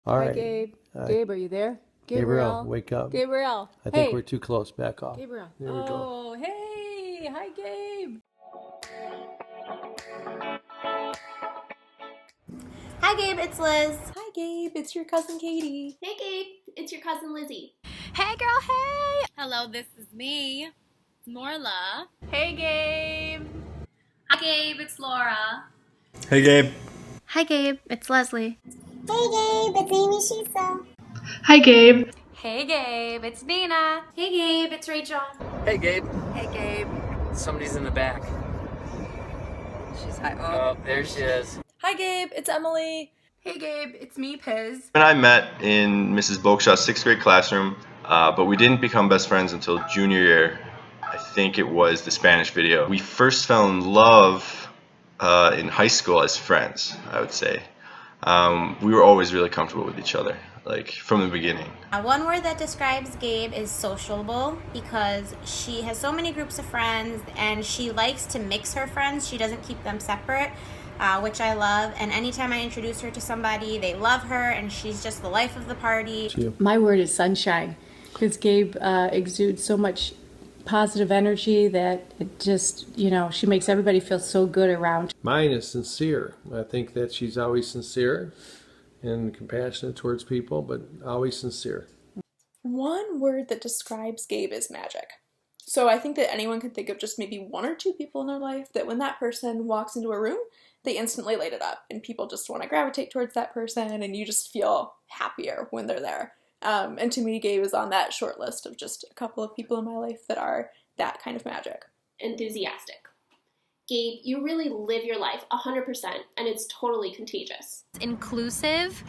All Hi, right. Gabe. Uh, Gabe, are you there? Gabriel, Gabriel. wake up. Gabriel. I think we're Hey. too close. Back off. Gabriel. There we go. Oh, hey. Hi, Gabe. Hi, Gabe, it's Liz. Hi, Gabe. It's your cousin Katie. Hey, Gabe, it's your cousin Lizzie. Hey girl, hey! Hello, this is me, Norla. Hey Gabe! Hi, Gabe, it's Laura. Hey, Gabe. Hi, Gabe, it's Leslie. Hey, Gabe, it's Amy Shisa. Hi, Gabe. Hey Gabe, it's Nina. Hey, Gabe, it's Rachel. Hey, Gabe. Hey Gabe. Somebody's in the back. She's hi. Oh, there she is. Hi, Gabe. It's Emily. Hey Gabe, it's me, Piz. And I met in Mrs. Bolkshaw's sixth grade classroom, but we didn't become best friends until junior year. I think it was the Spanish video. We first fell in love in high school as friends, I would say. We were always really comfortable with each other, like from the beginning. One word that describes Gabe is sociable because she has so many groups of friends and she likes to mix her friends. She doesn't keep them separate, which I love. And anytime I introduce her to somebody, they love her and she's just the life of the party. My word is sunshine because Gabe exudes so much positive energy that it just, she makes everybody feel so good around. Mine is sincere. I think that she's always sincere and compassionate towards people, but always sincere. One word that describes Gabe is magic. So I think that anyone can think of just maybe one or two people in their life that when that person walks into a room, they instantly light it up and people just want to gravitate towards that person and you just feel happier when they're there. And to me, Gabe is on that short list of just a couple of people in my life that are that kind of magic. Enthusiastic. Gabe, you really live your life 100% and it's totally contagious. Inclusive.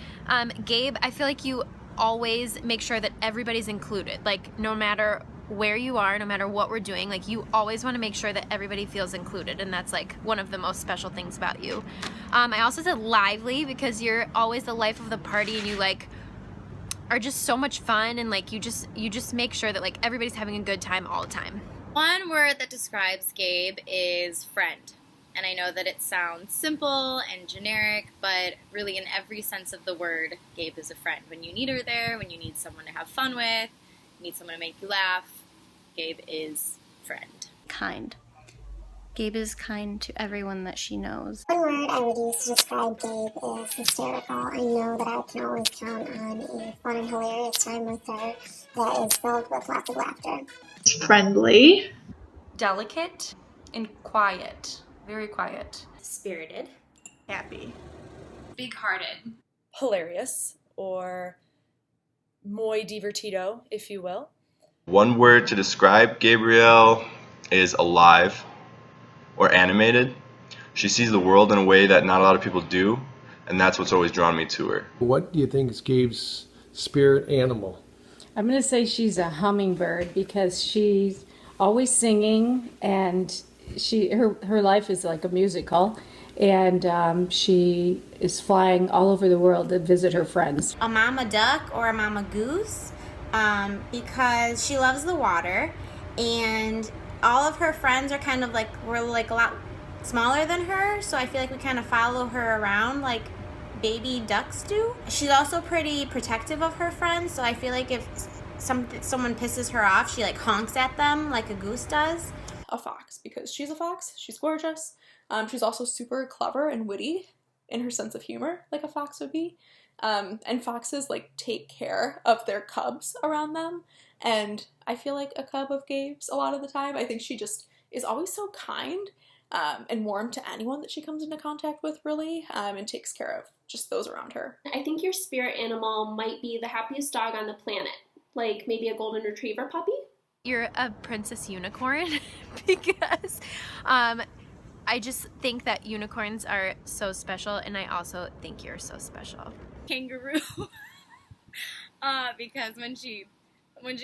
Gabe, I feel like you always make sure that everybody's included. Like, no matter where you are, no matter what we're doing, like, you always want to make sure that everybody feels included, and that's like one of the most special things about you. I also said lively because you're always the life of the party and you like are just so much fun, and like you just make sure that like everybody's having a good time all the time. One word that describes Gabe is friend. And I know that it sounds simple and generic, but really in every sense of the word, Gabe is a friend. When you need her there, when you need someone to have fun with, you need someone to make you laugh, Gabe is friend. Kind. Gabe is kind to everyone that she knows. One word I would use to describe Gabe is hysterical. I know that I can always count on a fun and hilarious time with her that is filled with lots of laughter. Friendly. Delicate and quiet. Very quiet. Spirited. Happy. Big-hearted. Hilarious, or muy divertido, if you will. One word to describe Gabrielle is alive or animated. She sees the world in a way that not a lot of people do, and that's what's always drawn me to her. What do you think is Gabe's spirit animal? I'm going to say she's a hummingbird because she's always singing and her life is like a musical, and she is flying all over the world to visit her friends. A mama duck or a mama goose because she loves the water and all of her friends are kind of like, we're like a lot smaller than her, so I feel like we kind of follow her around like baby ducks do. She's also pretty protective of her friends, so I feel like if someone pisses her off, she like honks at them like a goose does. A fox, because she's a fox, she's gorgeous. She's also super clever and witty in her sense of humor, like a fox would be. And foxes like take care of their cubs around them. And I feel like a cub of Gabe's a lot of the time. I think she just is always so kind and warm to anyone that she comes into contact with, really, and takes care of just those around her. I think your spirit animal might be the happiest dog on the planet. Like maybe a golden retriever puppy? You're a princess unicorn because I just think that unicorns are so special, and I also think you're so special. Kangaroo. Because when she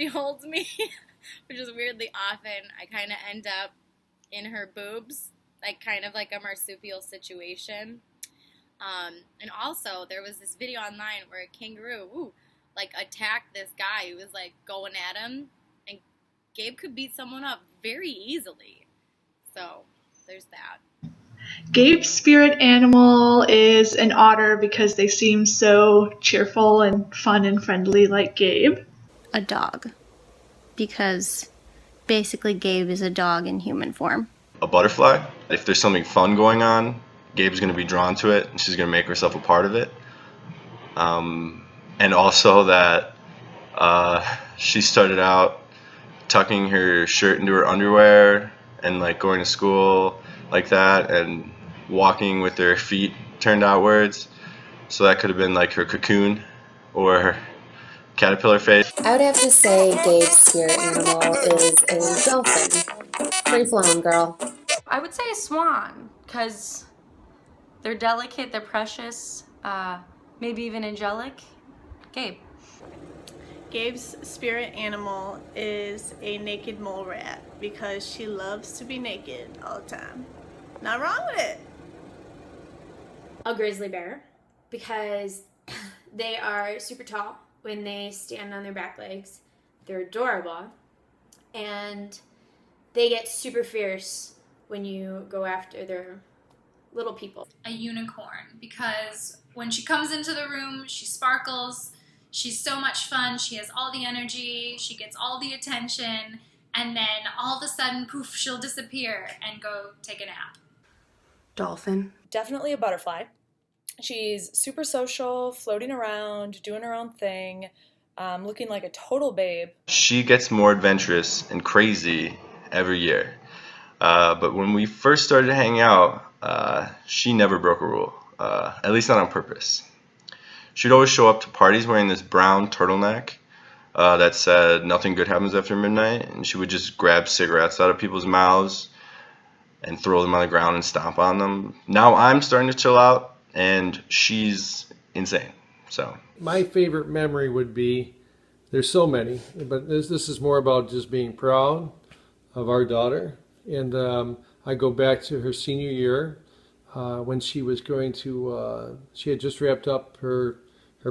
holds me, which is weirdly often, I kind of end up in her boobs, like kind of like a marsupial situation. And also there was this video online where a kangaroo like attacked this guy who was like going at him, and Gabe could beat someone up very easily. So there's that. Gabe's spirit animal is an otter because they seem so cheerful and fun and friendly like Gabe. A dog, because basically Gabe is a dog in human form. A butterfly. If there's something fun going on, Gabe's going to be drawn to it, and she's going to make herself a part of it. And also that she started out tucking her shirt into her underwear and like going to school like that and walking with her feet turned outwards. So that could have been like her cocoon or her caterpillar phase. I would have to say Gabe's spirit animal is a dolphin. Free flowing girl. I would say a swan, because they're delicate, they're precious, maybe even angelic. Gabe. Gabe's spirit animal is a naked mole rat because she loves to be naked all the time. Not wrong with it. A grizzly bear because they are super tall when they stand on their back legs. They're adorable and they get super fierce when you go after their little people. A unicorn because when she comes into the room, she sparkles. She's so much fun. She has all the energy. She gets all the attention. And then all of a sudden, poof, she'll disappear and go take a nap. Dolphin. Definitely a butterfly. She's super social, floating around, doing her own thing, looking like a total babe. She gets more adventurous and crazy every year. But when we first started hanging out, she never broke a rule, at least not on purpose. She'd always show up to parties wearing this brown turtleneck that said nothing good happens after midnight, and she would just grab cigarettes out of people's mouths and throw them on the ground and stomp on them. Now I'm starting to chill out, and she's insane. So my favorite memory would be, there's so many, but this is more about just being proud of our daughter. And I go back to her senior year when she was going to, she had just wrapped up her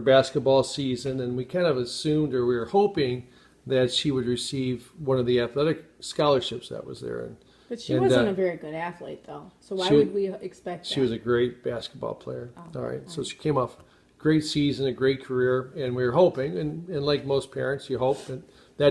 basketball season, and we kind of assumed, or we were hoping, that she would receive one of the athletic scholarships that was there. But she wasn't a very good athlete, though. So why would we expect that? She was a great basketball player. All right. So she came off a great season, a great career, and we were hoping, and like most parents, you hope that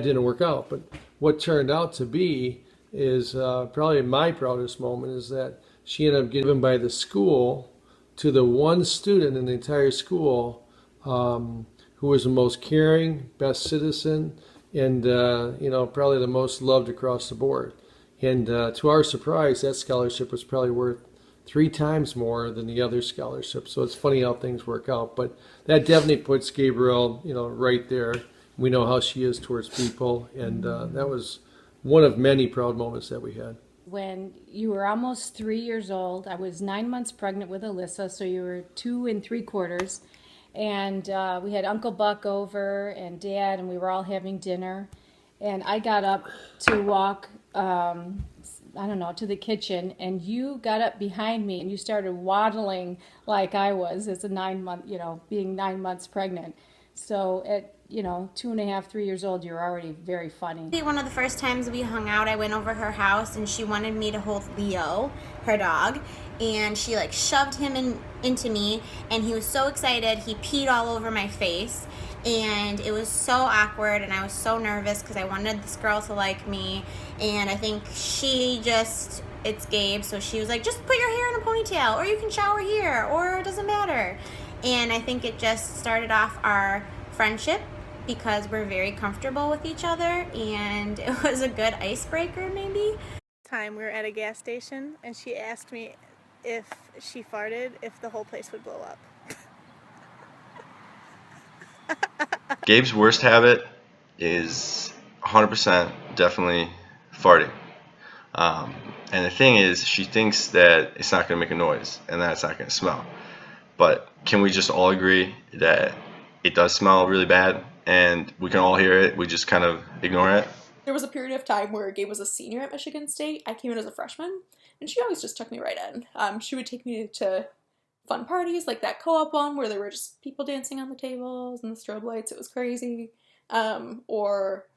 didn't work out. But what turned out to be is probably my proudest moment is that she ended up given by the school to the one student in the entire school who was the most caring, best citizen, and probably the most loved across the board. And to our surprise, that scholarship was probably worth 3 times more than the other scholarships. So it's funny how things work out. But that definitely puts Gabrielle, right there. We know how she is towards people, and that was one of many proud moments that we had. When you were almost 3 years old, I was 9 months pregnant with Alyssa, so you were 2 3/4. And we had Uncle Buck over and Dad, and we were all having dinner. And I got up to walk, to the kitchen, and you got up behind me and you started waddling like I was as a 9-month, being 9 months pregnant. So at 2.5, 3 years old, you're already very funny. One of the first times we hung out, I went over her house and she wanted me to hold Leo, her dog, and she shoved him into me, and he was so excited he peed all over my face, and it was so awkward, and I was so nervous because I wanted this girl to like me, and I think it's Gabe, so she was like, just put your hair in a ponytail, or you can shower here, or it doesn't matter. And I think it just started off our friendship because we're very comfortable with each other, and it was a good icebreaker maybe. Time we were at a gas station and she asked me if she farted, if the whole place would blow up. Gabe's worst habit is 100% definitely farting. And the thing is, she thinks that it's not going to make a noise and that it's not going to smell. But can we just all agree that it does smell really bad and we can all hear it, we just kind of ignore it? There was a period of time where Gabe was a senior at Michigan State. I came in as a freshman, and she always just took me right in. She would take me to fun parties, like that co-op one where there were just people dancing on the tables and the strobe lights. It was crazy. Or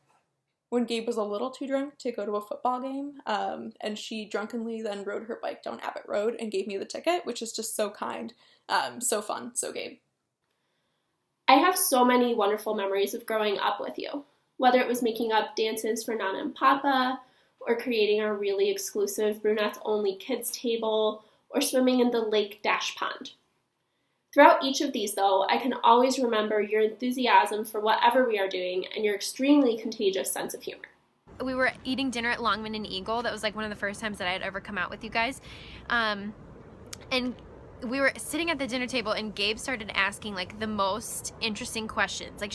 when Gabe was a little too drunk to go to a football game, and she drunkenly then rode her bike down Abbott Road and gave me the ticket, which is just so kind, so fun, so Gabe. I have so many wonderful memories of growing up with you, whether it was making up dances for Nana and Papa, or creating our really exclusive brunettes-only kids table, or swimming in the lake dash pond. Throughout each of these, though, I can always remember your enthusiasm for whatever we are doing and your extremely contagious sense of humor. We were eating dinner at Longman and Eagle. That was like one of the first times that I had ever come out with you guys. And we were sitting at the dinner table and Gabe started asking like the most interesting questions. Like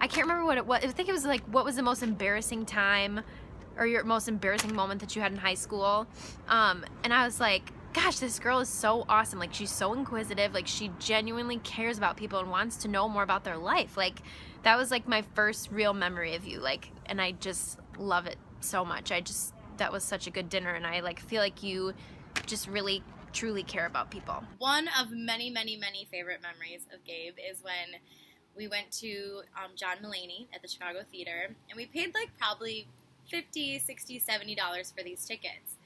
I can't remember what it was. I think it was like, what was the most embarrassing time or your most embarrassing moment that you had in high school? And I was like, gosh, this girl is so awesome. Like, she's so inquisitive. Like, she genuinely cares about people and wants to know more about their life. Like, that was like my first real memory of you. Like, and I just love it so much. That was such a good dinner. And I like feel like you just really truly care about people. One of many, many, many favorite memories of Gabe is when we went to John Mulaney at the Chicago Theater, and we paid like probably $50, $60, $70 for these tickets.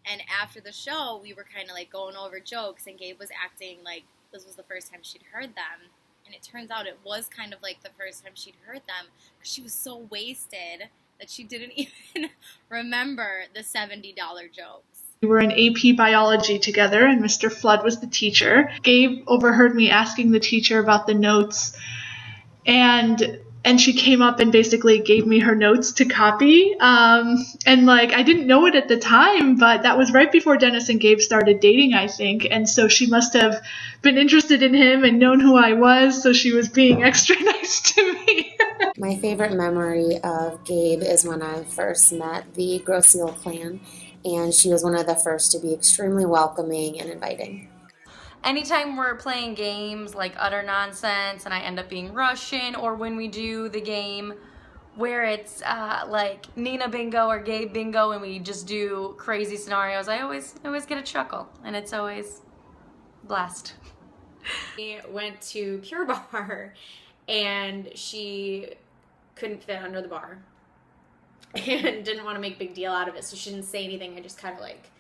And after the show, we were kind of like going over jokes, and Gabe was acting like this was the first time she'd heard them. And it turns out it was kind of like the first time she'd heard them because she was so wasted that she didn't even remember the $70 jokes. We were in AP biology together, and Mr. Flood was the teacher. Gabe overheard me asking the teacher about the notes, and she came up and basically gave me her notes to copy. And like, I didn't know it at the time, but that was right before Dennis and Gabe started dating, I think. And so she must have been interested in him and known who I was, so she was being extra nice to me. My favorite memory of Gabe is when I first met the Groseal clan, and she was one of the first to be extremely welcoming and inviting. Anytime we're playing games like Utter Nonsense and I end up being Russian, or when we do the game where it's like Nina Bingo or Gabe Bingo and we just do crazy scenarios, I always get a chuckle, and it's always a blast. We went to Pure Bar and she couldn't fit under the bar and didn't want to make a big deal out of it, so she didn't say anything. I just kind of like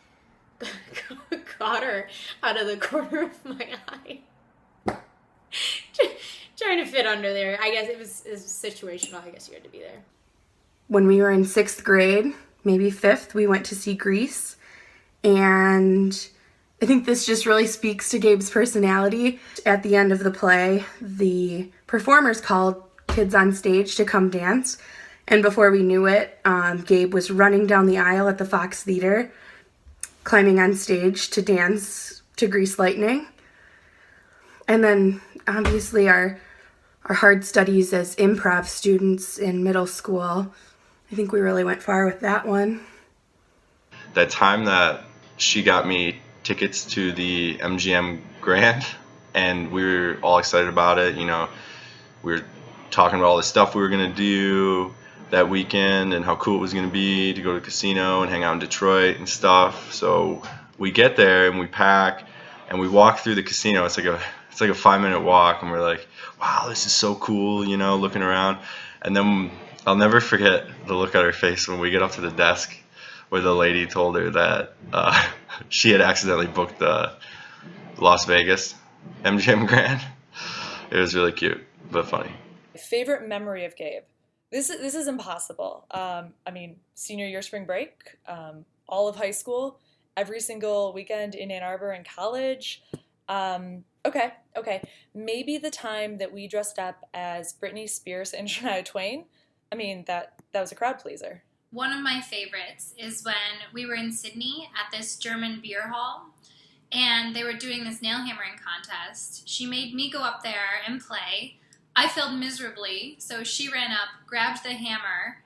caught her out of the corner of my eye. Trying to fit under there. I guess it was situational. I guess you had to be there. When we were in 6th grade, maybe 5th, we went to see Grease. And I think this just really speaks to Gabe's personality. At the end of the play, the performers called kids on stage to come dance. And before we knew it, Gabe was running down the aisle at the Fox Theater, climbing on stage to dance to Grease Lightning. And then obviously our hard studies as improv students in middle school, I think we really went far with that one. That time that she got me tickets to the MGM Grand, and we were all excited about it. You know, we were talking about all the stuff we were gonna do that weekend and how cool it was going to be to go to the casino and hang out in Detroit and stuff. So we get there and we pack and we walk through the casino. It's like a 5-minute walk, and we're like, wow, this is so cool, you know, looking around. And then I'll never forget the look on her face when we get up to the desk where the lady told her that she had accidentally booked the Las Vegas MGM Grand. It was really cute, but funny. Favorite memory of Gabe? This is impossible. I mean, senior year spring break, all of high school, every single weekend in Ann Arbor and college. Okay. Maybe the time that we dressed up as Britney Spears and Shania Twain. I mean, that was a crowd pleaser. One of my favorites is when we were in Sydney at this German beer hall, and they were doing this nail hammering contest. She made me go up there and play. I failed miserably, so she ran up, grabbed the hammer,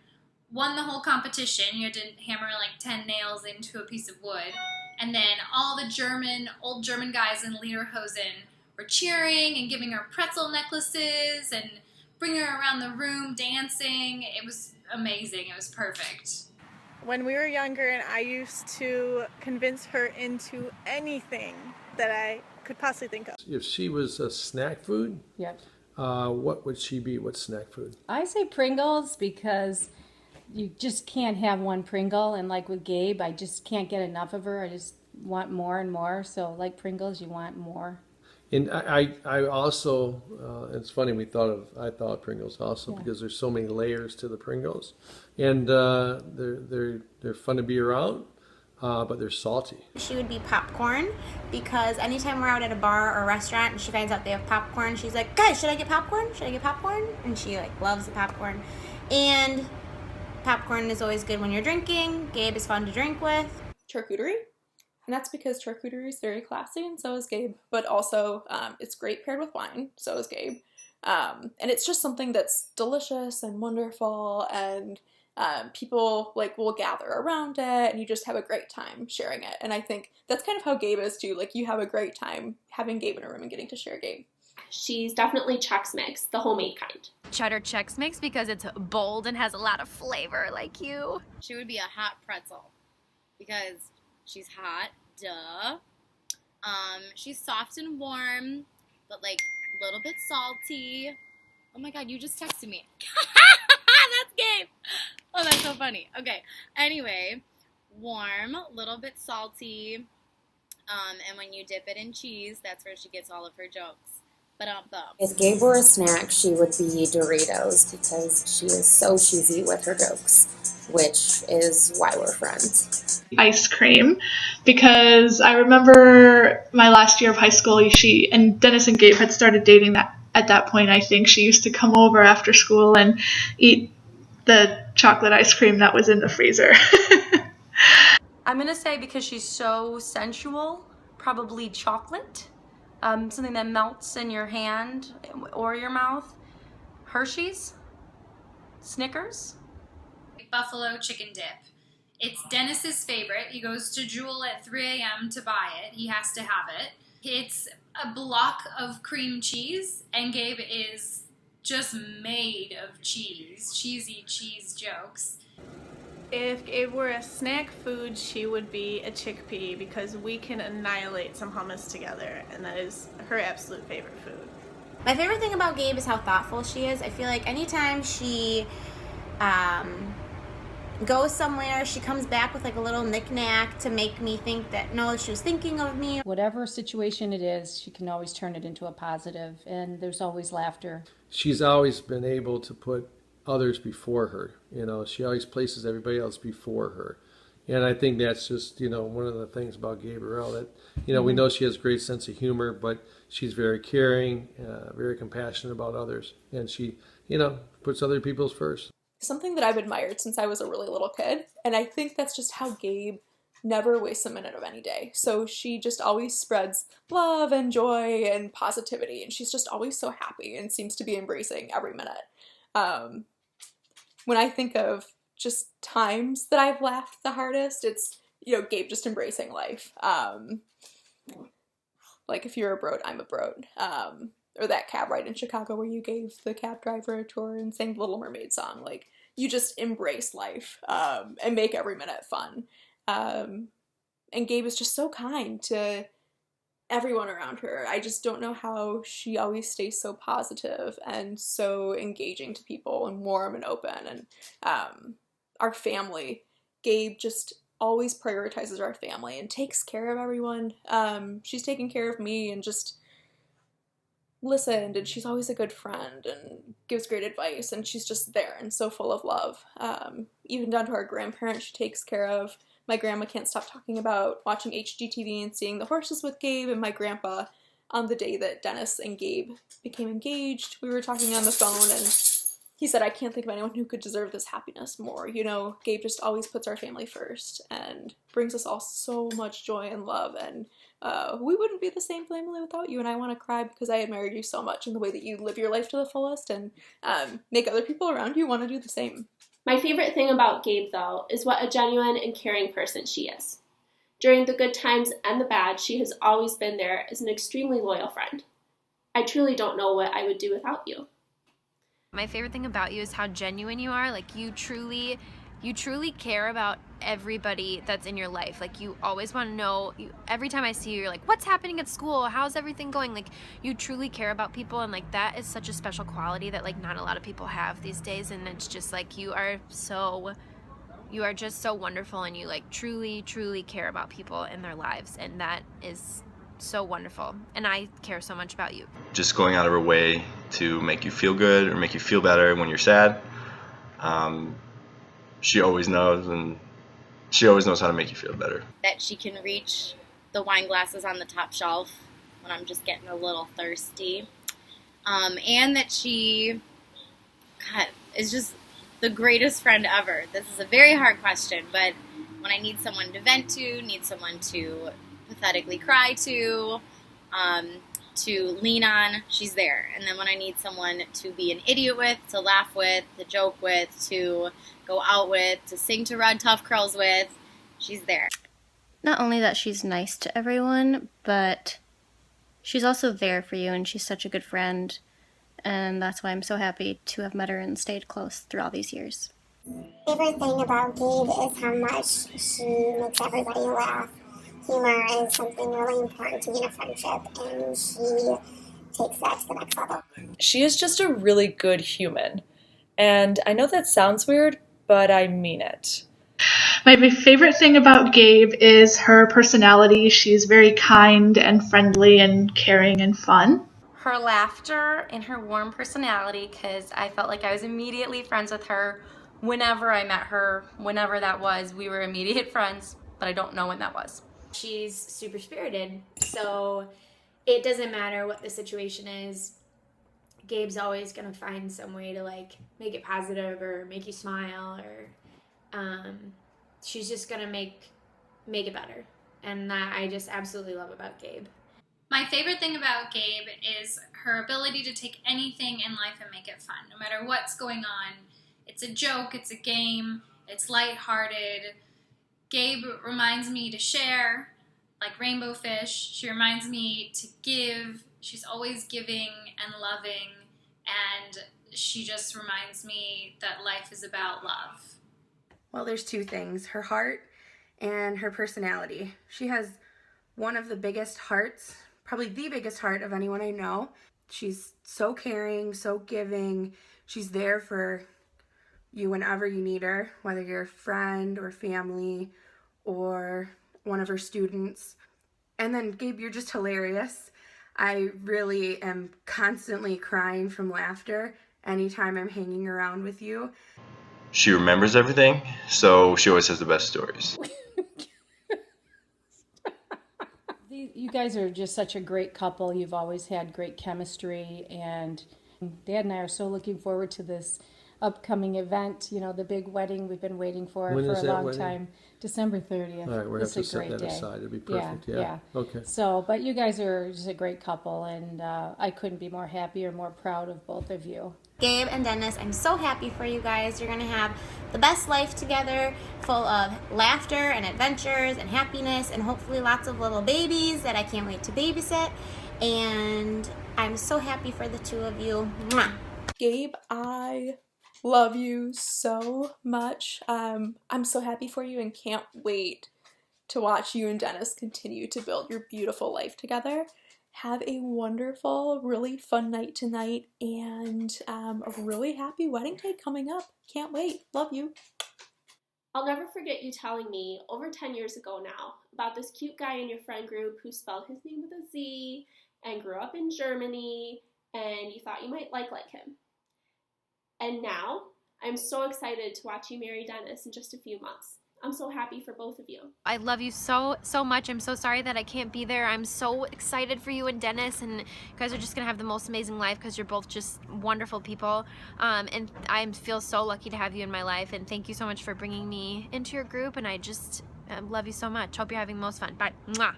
won the whole competition. You had to hammer like 10 nails into a piece of wood. And then all the old German guys in lederhosen were cheering and giving her pretzel necklaces and bringing her around the room dancing. It was amazing. It was perfect. When we were younger and I used to convince her into anything that I could possibly think of. If she was a snack food, Yep. What would she be? What snack food? I say Pringles because you just can't have one Pringle. And like with Gabe, I just can't get enough of her. I just want more and more. So like Pringles, you want more. And I also, it's funny, I thought Pringles also, because there's so many layers to the Pringles. And they're fun to be around, but they're salty. She would be popcorn, because anytime we're out at a bar or a restaurant and she finds out they have popcorn, she's like, guys, should I get popcorn? Should I get popcorn? And she like loves the popcorn. And popcorn is always good when you're drinking. Gabe is fun to drink with. Charcuterie. And that's because charcuterie is very classy, and so is Gabe. But also, it's great paired with wine, so is Gabe. And it's just something that's delicious and wonderful, and people like will gather around it, and you just have a great time sharing it. And I think that's kind of how Gabe is too. Like, you have a great time having Gabe in a room and getting to share Gabe. She's definitely Chex Mix, the homemade kind. Cheddar Chex Mix, because it's bold and has a lot of flavor like you. She would be a hot pretzel because she's hot, duh. She's soft and warm, but like a little bit salty. Oh my god, you just texted me. That's Gabe. Oh, that's so funny. Okay, anyway, warm, a little bit salty, and when you dip it in cheese, that's where she gets all of her jokes. If Gabe were a snack, she would be Doritos, because she is so cheesy with her jokes, which is why we're friends. Ice cream, because I remember my last year of high school, she and Dennis and Gabe had started dating at that point. I think she used to come over after school and eat the chocolate ice cream that was in the freezer. I'm going to say, because she's so sensual, probably chocolate. Something that melts in your hand or your mouth. Hershey's? Snickers? Buffalo chicken dip. It's Dennis's favorite. He goes to Jewel at 3 a.m. to buy it. He has to have it. It's a block of cream cheese, and Gabe is just made of cheese. Cheesy cheese jokes. If Gabe were a snack food, she would be a chickpea, because we can annihilate some hummus together, and that is her absolute favorite food. My favorite thing about Gabe is how thoughtful she is. I feel like anytime she goes somewhere, she comes back with like a little knick-knack to make me think that, no, she was thinking of me. Whatever situation it is, she can always turn it into a positive, and there's always laughter. She's always been able to put others before her. She always places everybody else before her. And I think that's just, one of the things about Gabrielle, that, we know she has a great sense of humor, but she's very caring, very compassionate about others. And she, puts other people's first. Something that I've admired since I was a really little kid, and I think that's just how Gabe never wastes a minute of any day. So she just always spreads love and joy and positivity, and she's just always so happy and seems to be embracing every minute. When I think of just times that I've laughed the hardest, it's, Gabe just embracing life. Like, if you're a broad, I'm a broad. Or that cab ride in Chicago where you gave the cab driver a tour and sang the Little Mermaid song. Like, you just embrace life and make every minute fun. And Gabe is just so kind to everyone around her. I just don't know how she always stays so positive and so engaging to people and warm and open. And our family, Gabe just always prioritizes our family and takes care of everyone. She's taken care of me and just listened, and she's always a good friend and gives great advice, and she's just there and so full of love. Even down to our grandparents she takes care of. My grandma can't stop talking about watching HGTV and seeing the horses with Gabe, and my grandpa, on the day that Dennis and Gabe became engaged, we were talking on the phone, and he said, I can't think of anyone who could deserve this happiness more. Gabe just always puts our family first and brings us all so much joy and love, and we wouldn't be the same family without you, and I want to cry because I admire you so much in the way that you live your life to the fullest and make other people around you want to do the same. My favorite thing about Gabe, though, is what a genuine and caring person she is. During the good times and the bad, she has always been there as an extremely loyal friend. I truly don't know what I would do without you. My favorite thing about you is how genuine you are. Like, you truly care about everybody that's in your life. Like, you always want to know, every time I see you, you're like, what's happening at school? How's everything going? Like, you truly care about people, and like, that is such a special quality that like not a lot of people have these days. And it's just like, you are so you are just so wonderful, and you like truly, truly care about people in their lives, and that is so wonderful. And I care so much about you. Just going out of her way to make you feel good or make you feel better when you're sad. She always knows, and she always knows how to make you feel better. That she can reach the wine glasses on the top shelf when I'm just getting a little thirsty. And that she, God, is just the greatest friend ever. This is a very hard question, but when I need someone to vent to, need someone to pathetically cry to lean on, she's there. And then when I need someone to be an idiot with, to laugh with, to joke with, to go out with, to sing to Red Tough Curls with, she's there. Not only that she's nice to everyone, but she's also there for you, and she's such a good friend. And that's why I'm so happy to have met her and stayed close through all these years. Favorite thing about Gabe is how much she makes everybody laugh. Humor is something really important to me in a friendship, and she takes that to the next level. She is just a really good human. And I know that sounds weird, but I mean it. My favorite thing about Gabe is her personality. She's very kind and friendly and caring and fun. Her laughter and her warm personality, because I felt like I was immediately friends with her whenever I met her. Whenever that was, we were immediate friends, but I don't know when that was. She's super spirited, so it doesn't matter what the situation is. Gabe's always gonna find some way to like make it positive or make you smile, or she's just gonna make it better, and that I just absolutely love about Gabe. My favorite thing about Gabe is her ability to take anything in life and make it fun. No matter what's going on, it's a joke, it's a game, it's lighthearted. Gabe reminds me to share, like Rainbow Fish. She reminds me to give. She's always giving and loving, and she just reminds me that life is about love. Well, there's two things, her heart and her personality. She has one of the biggest hearts, probably the biggest heart of anyone I know. She's so caring, so giving. She's there for you whenever you need her, whether you're a friend or family or one of her students. And then, Gabe, you're just hilarious. I really am constantly crying from laughter anytime I'm hanging around with you. She remembers everything, so she always has the best stories. You guys are just such a great couple. You've always had great chemistry, and Dad and I are so looking forward to this upcoming event, you know, the big wedding we've been waiting for When a is that long wedding? time. December 30th. All right, we're going It's to have to a great set that day. aside. It'd be perfect. Yeah. Okay. So, but you guys are just a great couple, and I couldn't be more happy or more proud of both of you. Gabe and Dennis, I'm so happy for you guys. You're going to have the best life together, full of laughter and adventures and happiness, and hopefully lots of little babies that I can't wait to babysit. And I'm so happy for the two of you. Mwah. Gabe, I love you so much. I'm so happy for you and can't wait to watch you and Dennis continue to build your beautiful life together. Have a wonderful, really fun night tonight, and a really happy wedding day coming up. Can't wait. Love you. I'll never forget you telling me over 10 years ago now about this cute guy in your friend group who spelled his name with a Z and grew up in Germany, and you thought you might like him. And now, I'm so excited to watch you marry Dennis in just a few months. I'm so happy for both of you. I love you so much. I'm so sorry that I can't be there. I'm so excited for you and Dennis, and you guys are just gonna have the most amazing life because you're both just wonderful people. And I feel so lucky to have you in my life, and thank you so much for bringing me into your group, and I just love you so much. Hope you're having the most fun. Bye. Mwah.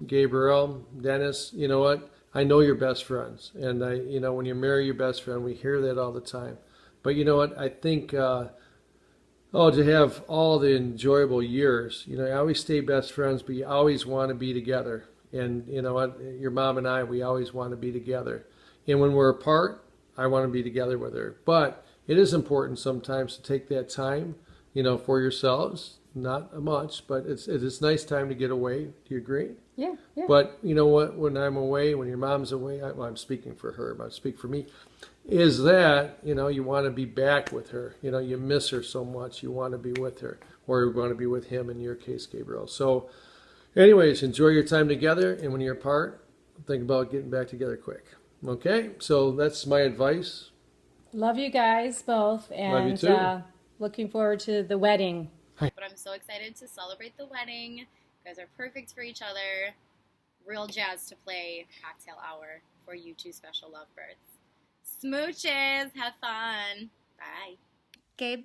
Gabriel, Dennis, you know what? I know you're best friends, and when you marry your best friend, we hear that all the time. But you know what? I think, to have all the enjoyable years, you always stay best friends, but you always want to be together. And you know what? Your mom and I, we always want to be together. And when we're apart, I want to be together with her. But it is important sometimes to take that time, for yourselves. Not much, but it's nice time to get away. Do you agree? Yeah. But you know what? When I'm away, when your mom's away, I'm speaking for her, but I speak for me. is that, you want to be back with her. You miss her so much. You want to be with her, or you want to be with him in your case, Gabriel. So anyways, enjoy your time together, and when you're apart, think about getting back together quick. Okay? So that's my advice. Love you guys both, Love you and too. looking forward to the wedding. But I'm so excited to celebrate the wedding. You guys are perfect for each other. Real jazz to play cocktail hour for you two special lovebirds. Smooches, have fun. Bye. Gabe,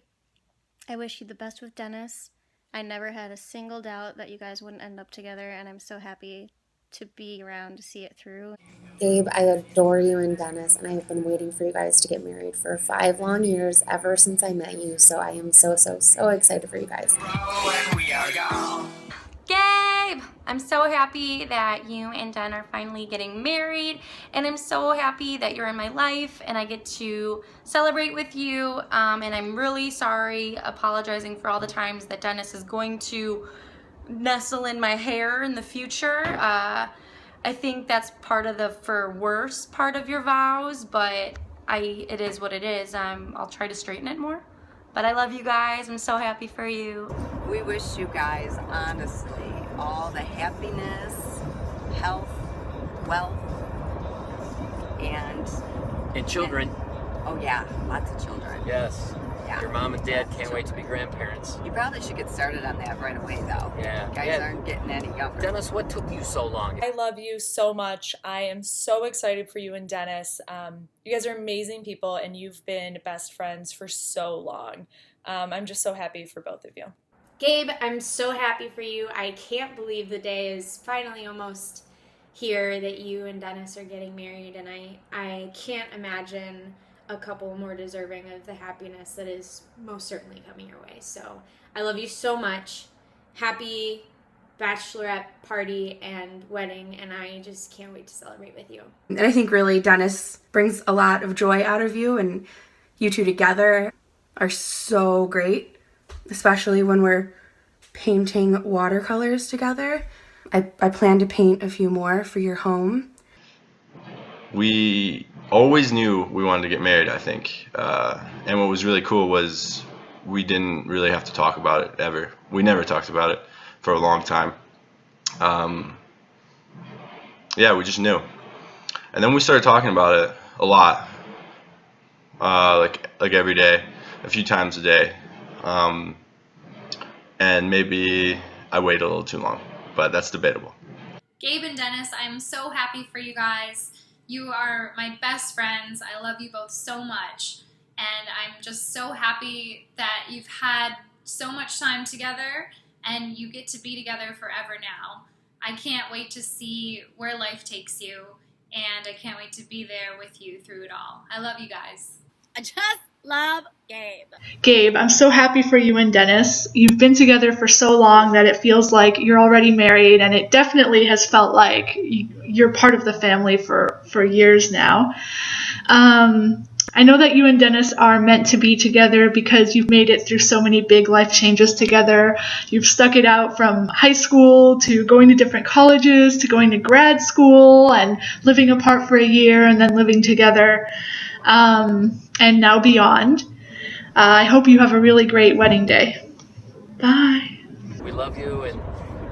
I wish you the best with Dennis. I never had a single doubt that you guys wouldn't end up together, and I'm so happy to be around to see it through. Gabe, I adore you and Dennis, and I have been waiting for you guys to get married for 5 long years, ever since I met you, so I am so, so, so excited for you guys. Gabe! I'm so happy that you and Den are finally getting married, and I'm so happy that you're in my life and I get to celebrate with you, and I'm really sorry, apologizing for all the times that Dennis is going to nestle in my hair in the future. I think that's part of the for worse part of your vows, but it is what it is. I'll try to straighten it more. But I love you guys. I'm so happy for you. We wish you guys, honestly, all the happiness, health, wealth, And children. oh yeah, lots of children. Yes. Yeah. Your mom and dad can't wait to be grandparents. You probably should get started on that right away, though. Yeah. Guys Yeah. aren't getting any younger. Dennis, what took you so long? I love you so much. I am so excited for you and Dennis. You guys are amazing people, and you've been best friends for so long. I'm just so happy for both of you. Gabe, I'm so happy for you. I can't believe the day is finally almost here that you and Dennis are getting married, and I can't imagine a couple more deserving of the happiness that is most certainly coming your way. So I love you so much. Happy bachelorette party and wedding, and I just can't wait to celebrate with you. And I think really Dennis brings a lot of joy out of you, and you two together are so great, especially when we're painting watercolors together. I plan to paint a few more for your home. We always knew we wanted to get married, I think. And what was really cool was we didn't really have to talk about it ever. We never talked about it for a long time. Yeah, we just knew. And then we started talking about it a lot, like every day, a few times a day. And maybe I waited a little too long, but that's debatable. Gabe and Dennis, I'm so happy for you guys. You are my best friends. I love you both so much. And I'm just so happy that you've had so much time together and you get to be together forever now. I can't wait to see where life takes you, and I can't wait to be there with you through it all. I love you guys. I just love Gabe. Gabe, I'm so happy for you and Dennis. You've been together for so long that it feels like you're already married, and it definitely has felt like you're part of the family for years now. I know that you and Dennis are meant to be together because you've made it through so many big life changes together. You've stuck it out from high school to going to different colleges to going to grad school and living apart for a year and then living together, and now beyond. I hope you have a really great wedding day. Bye. We love you, and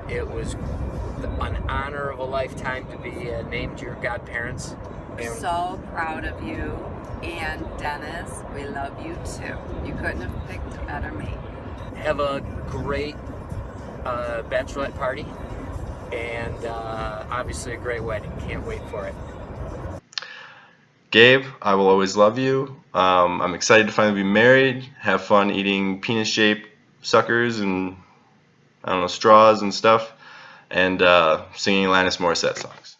it was an honor of a lifetime to be named your godparents. We're so proud of you. And Dennis, we love you too. You couldn't have picked a better mate. Have a great bachelorette party, and obviously a great wedding. Can't wait for it. Gabe, I will always love you. I'm excited to finally be married, have fun eating penis-shaped suckers and, I don't know, straws and stuff, and singing Alanis Morissette songs.